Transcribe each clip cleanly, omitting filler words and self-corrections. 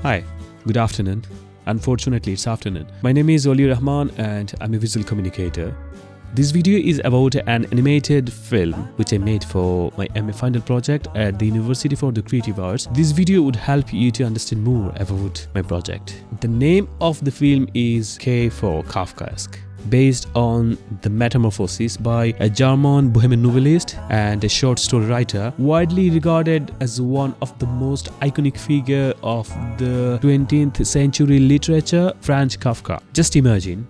Hi, good afternoon. Unfortunately, it's afternoon. My name is Olie Rehman and I'm a visual communicator. This video is about an animated film which I made for my MA final project at the University for the Creative Arts. This video would help you to understand more about my project. The name of the film is K for Kafkaesque, based on the Metamorphosis by a German Bohemian novelist and a short story writer, widely regarded as one of the most iconic figures of the 20th century literature, Franz Kafka. Just imagine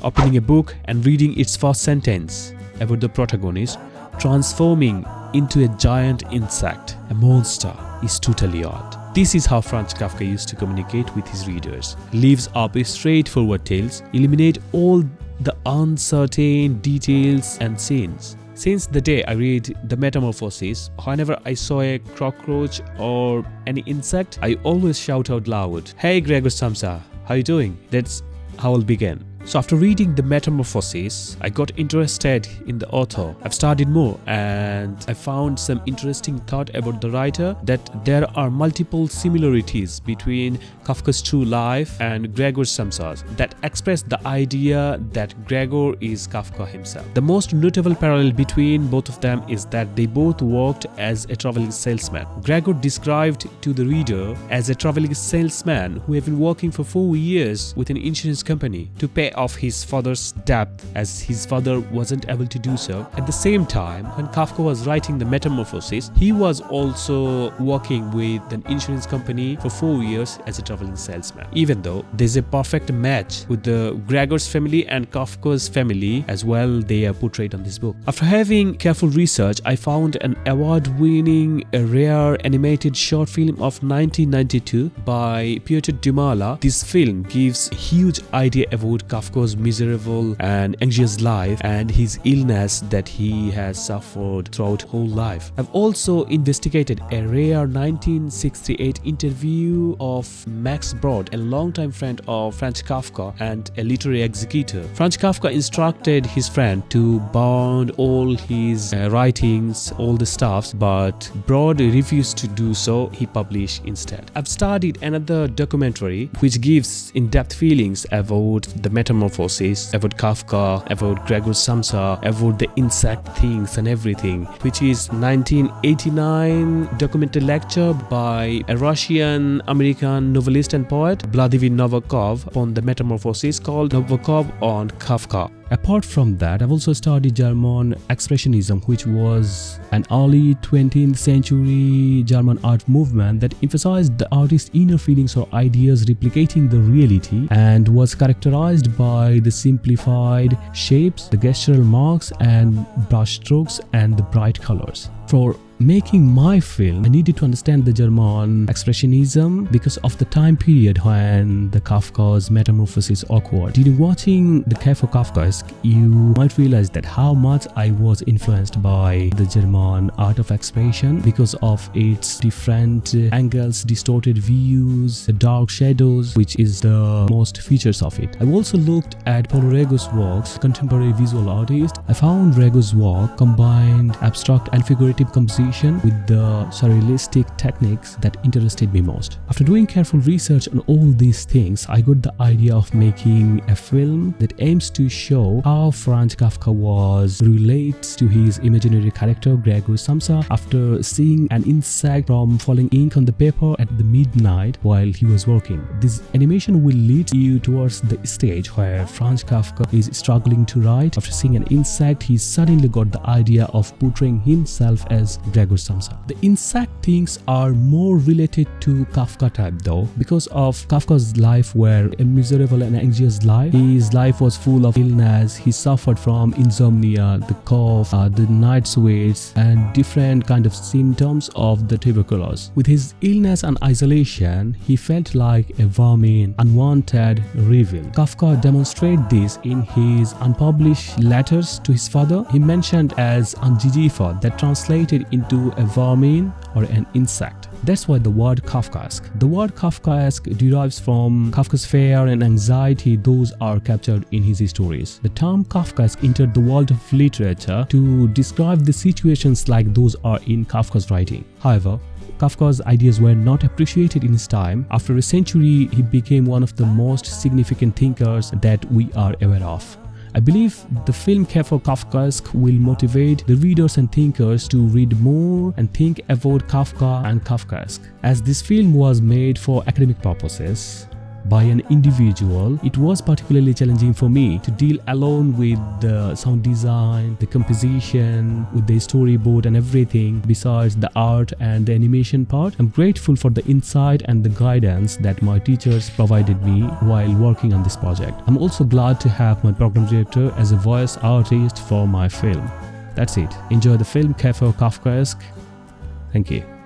opening a book and reading its first sentence about the protagonist transforming into a giant insect. A monster is totally odd. This is how Franz Kafka used to communicate with his readers. Leaves up straightforward tales, eliminate all the uncertain details and scenes. Since the day I read The Metamorphosis, whenever I saw a cockroach or any insect, I always shout out loud, "Hey Gregor Samsa, how you doing?" That's how I'll begin. So after reading The Metamorphosis, I got interested in the author. I've studied more and I found some interesting thought about the writer, that there are multiple similarities between Kafka's true life and Gregor Samsa's that express the idea that Gregor is Kafka himself. The most notable parallel between both of them is that they both worked as a traveling salesman. Gregor described to the reader as a traveling salesman who had been working for 4 years with an insurance company to pay off his father's debt, as his father wasn't able to do so. At the same time, when Kafka was writing The Metamorphosis, he was also working with an insurance company for 4 years as a traveling salesman. Even though there's a perfect match with the Gregor's family and Kafka's family as well, they are portrayed on this book. After having careful research, I found an award-winning rare animated short film of 1992 by Piotr Dumala. This film gives a huge idea about Kafka's miserable and anxious life and his illness that he has suffered throughout whole life. I've also investigated a rare 1968 interview of Max Brod, a longtime friend of Franz Kafka and a literary executor. Franz Kafka instructed his friend to burn all his writings, all the stuffs, but Brod refused to do so. He published instead. I've studied another documentary which gives in-depth feelings about the Metamorphosis, about Kafka, about Gregor Samsa, about the insect things and everything, which is 1989 documentary lecture by a Russian-American novelist and poet, Vladimir Nabokov, upon the Metamorphosis, called Nabokov on Kafka. Apart from that, I've also studied German Expressionism, which was an early 20th century German art movement that emphasized the artist's inner feelings or ideas replicating the reality and was characterized by the simplified shapes, the gestural marks and brushstrokes and the bright colors. For making my film, I needed to understand the German Expressionism because of the time period when the Kafka's Metamorphosis occurred. During watching the K for Kafkaesque, you might realize that how much I was influenced by the German art of expression because of its different angles, distorted views, the dark shadows, which is the most features of it. I've also looked at Paulo Rego's works, contemporary visual artist. I found Rego's work combined abstract and figurative composition with the surrealistic techniques that interested me most. After doing careful research on all these things, I got the idea of making a film that aims to show how Franz Kafka was relates to his imaginary character Gregor Samsa after seeing an insect from falling ink on the paper at the midnight while he was working. This animation will lead you towards the stage where Franz Kafka is struggling to write. After seeing an insect, he suddenly got the idea of portraying himself as Gregor Samsa. The insect things are more related to Kafka type though, because of Kafka's life were a miserable and anxious life. His life was full of illness. He suffered from insomnia, the cough, the night sweats and different kind of symptoms of the tuberculosis. With his illness and isolation, he felt like a vermin, unwanted, evil. Kafka demonstrated this in his unpublished letters to his father. He mentioned as Anjijifa, that translates transformated into a vermin or an insect. That's why the word Kafkaesque. The word Kafkaesque derives from Kafka's fear and anxiety those are captured in his stories. The term Kafkaesque entered the world of literature to describe the situations like those are in Kafka's writing. However, Kafka's ideas were not appreciated in his time. After a century, he became one of the most significant thinkers that we are aware of. I believe the film Kafkaesque will motivate the readers and thinkers to read more and think about Kafka and Kafkaesque. As this film was made for academic purposes by an individual, it was particularly challenging for me to deal alone with the sound design, the composition, with the storyboard and everything besides the art and the animation part. I'm grateful for the insight and the guidance that my teachers provided me while working on this project. I'm also glad to have my program director as a voice artist for my film. That's it. Enjoy the film Kafkaesque. Thank you.